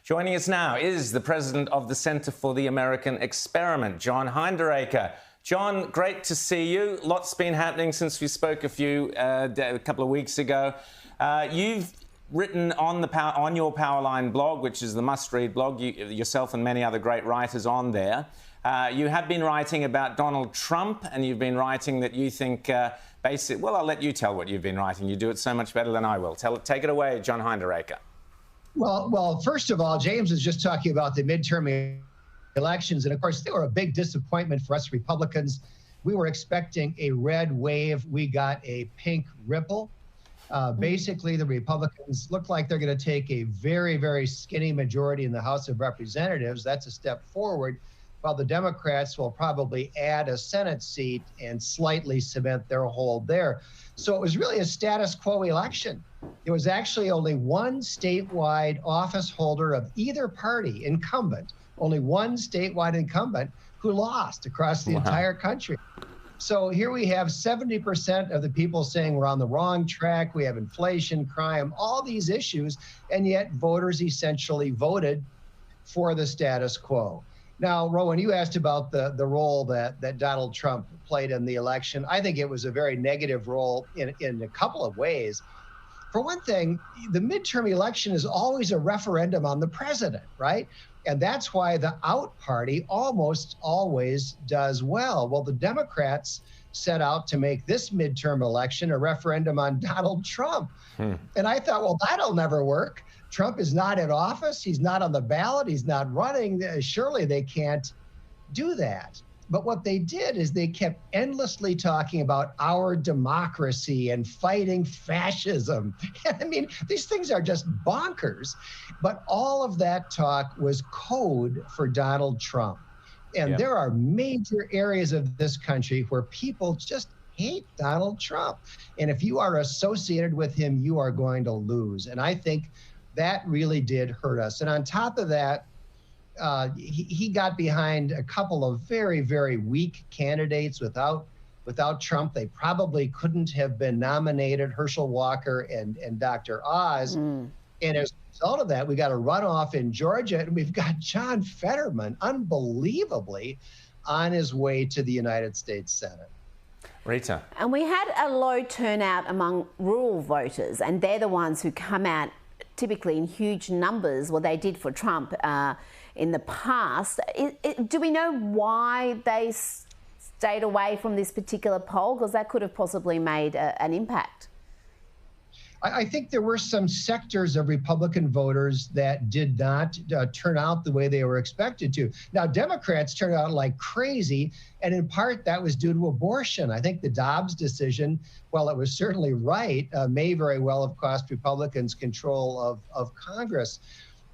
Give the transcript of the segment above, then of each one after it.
Joining us now is the president of the Center for the American Experiment, John Hinderaker. John, great to see you. Lots been happening since we spoke a couple of weeks ago. You've written on your Powerline blog, which is the must-read blog, yourself and many other great writers on there. You have been writing about Donald Trump, and you've been writing that you think well, I'll let you tell what you've been writing. You do it so much better than I will. Take it away, John Hinderaker. Well, first of all, James was just talking about the midterm elections, and of course, they were a big disappointment for us Republicans. We were expecting a red wave. We got a pink ripple. Basically, the Republicans look like they're going to take a very, very skinny majority in the House of Representatives. That's a step forward, while the Democrats will probably add a Senate seat and slightly cement their hold there. So it was really a status quo election. There was actually only one statewide office holder of either party, incumbent, only one statewide incumbent who lost across the entire country. So here we have 70% of the people saying we're on the wrong track. We have inflation, crime, all these issues, and yet voters essentially voted for the status quo. Now, Rowan, you asked about the role that Donald Trump played in the election. I think it was a very negative role in a couple of ways. For one thing, the midterm election is always a referendum on the president, right? And that's why the out party almost always does well. Well, the Democrats set out to make this midterm election a referendum on Donald Trump. And I thought, well, that'll never work. Trump is not in office. He's not on the ballot. He's not running. Surely they can't do that. But what they did is they kept endlessly talking about our democracy and fighting fascism. I mean, these things are just bonkers. But all of that talk was code for Donald Trump. And there are major areas of this country where people just hate Donald Trump. And if you are associated with him, you are going to lose. And I think that really did hurt us. And on top of that, he got behind a couple of very, very weak candidates. Without Trump, they probably couldn't have been nominated, Herschel Walker and Dr. Oz. And as a result of that, we got a runoff in Georgia, and we've got John Fetterman, unbelievably, on his way to the United States Senate. Rita. And we had a low turnout among rural voters, and they're the ones who come out typically in huge numbers. Well, they did for Trump in the past. Do we know why they stayed away from this particular poll? Because that could have possibly made an impact. I think there were some sectors of Republican voters that did not turn out the way they were expected to. Now, Democrats turned out like crazy, and in part that was due to abortion. I think the Dobbs decision, while it was certainly right, may very well have cost Republicans control of Congress.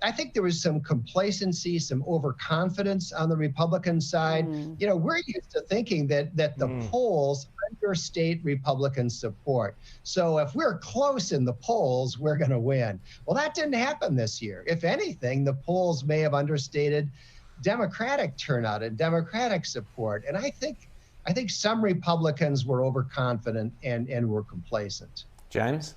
I think there was some complacency, some overconfidence on the Republican side. You know, we're used to thinking that the polls understate Republican support. So if we're close in the polls, we're going to win. Well, that didn't happen this year. If anything, the polls may have understated Democratic turnout and Democratic support. And I think some Republicans were overconfident and were complacent. James?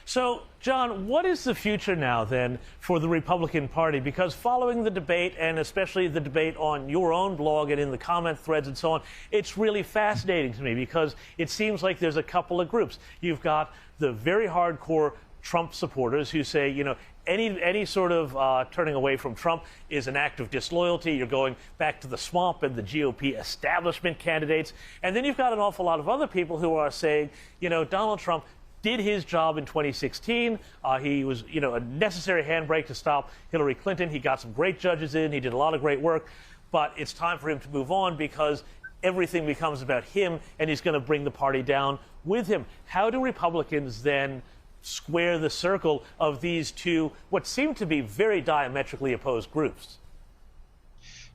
So, John, what is the future now, then, for the Republican Party? Because following the debate, and especially the debate on your own blog and in the comment threads and so on, it's really fascinating to me because it seems like there's a couple of groups. You've got the very hardcore Trump supporters who say, you know, any sort of turning away from Trump is an act of disloyalty. You're going back to the swamp and the GOP establishment candidates. And then you've got an awful lot of other people who are saying, you know, Donald Trump did his job in 2016. He was, you know, a necessary handbrake to stop Hillary Clinton. He got some great judges in. He did a lot of great work. But it's time for him to move on because everything becomes about him, and he's going to bring the party down with him. How do Republicans then square the circle of these two, what seem to be very diametrically opposed groups?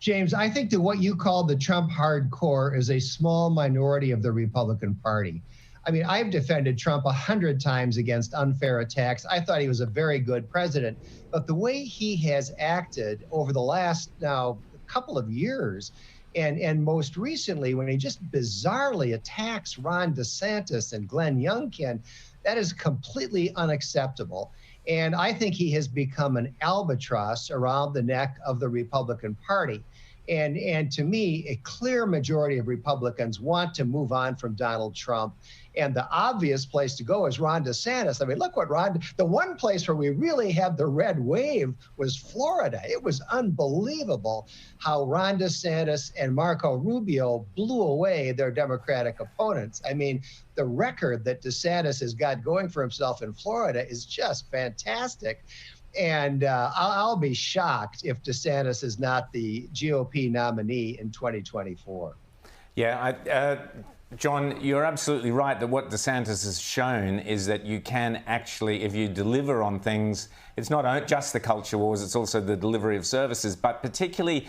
James, I think that what you call the Trump hardcore is a small minority of the Republican Party. I mean, I've defended Trump 100 times against unfair attacks. I thought he was a very good president. But the way he has acted over the last now couple of years, and most recently when he just bizarrely attacks Ron DeSantis and Glenn Youngkin, that is completely unacceptable. And I think he has become an albatross around the neck of the Republican Party. And to me, a clear majority of Republicans want to move on from Donald Trump. And the obvious place to go is Ron DeSantis. I mean, look what the one place where we really had the red wave was Florida. It was unbelievable how Ron DeSantis and Marco Rubio blew away their Democratic opponents. I mean, the record that DeSantis has got going for himself in Florida is just fantastic. And I'll be shocked if DeSantis is not the GOP nominee in 2024. Yeah, John, you're absolutely right that what DeSantis has shown is that you can actually, if you deliver on things, it's not just the culture wars, it's also the delivery of services. But particularly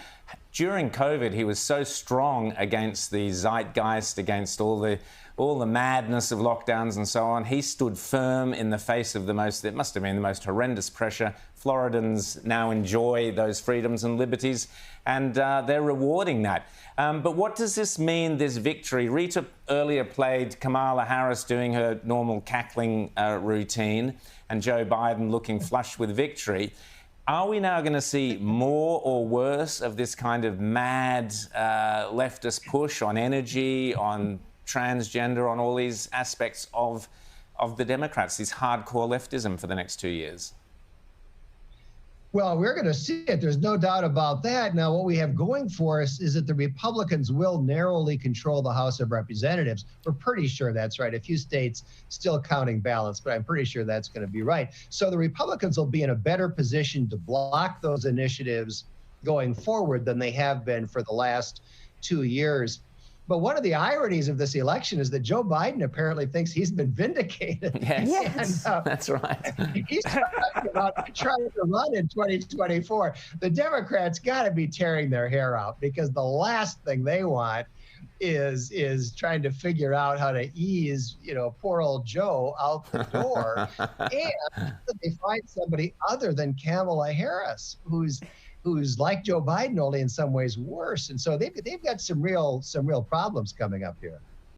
during COVID, he was so strong against the zeitgeist, against all the madness of lockdowns and so on. He stood firm in the face of it must have been the most horrendous pressure. Floridans now enjoy those freedoms and liberties, and they're rewarding that. But what does this mean, this victory? Rita earlier played Kamala Harris doing her normal cackling routine, and Joe Biden looking flush with victory. Are we now going to see more or worse of this kind of mad leftist push on energy, on transgender, on all these aspects of the Democrats, this hardcore leftism for the next 2 years? Well, we're going to see it. There's no doubt about that. Now, what we have going for us is that the Republicans will narrowly control the House of Representatives. We're pretty sure that's right. A few states still counting ballots, but I'm pretty sure that's going to be right. So the Republicans will be in a better position to block those initiatives going forward than they have been for the last 2 years. But one of the ironies of this election is that Joe Biden apparently thinks he's been vindicated. Yes, and, that's right. He's talking about trying to run in 2024. The Democrats got to be tearing their hair out, because the last thing they want is trying to figure out how to ease, poor old Joe out the door. And they find somebody other than Kamala Harris, who's like Joe Biden, only in some ways worse. And so they've got some real problems coming up here.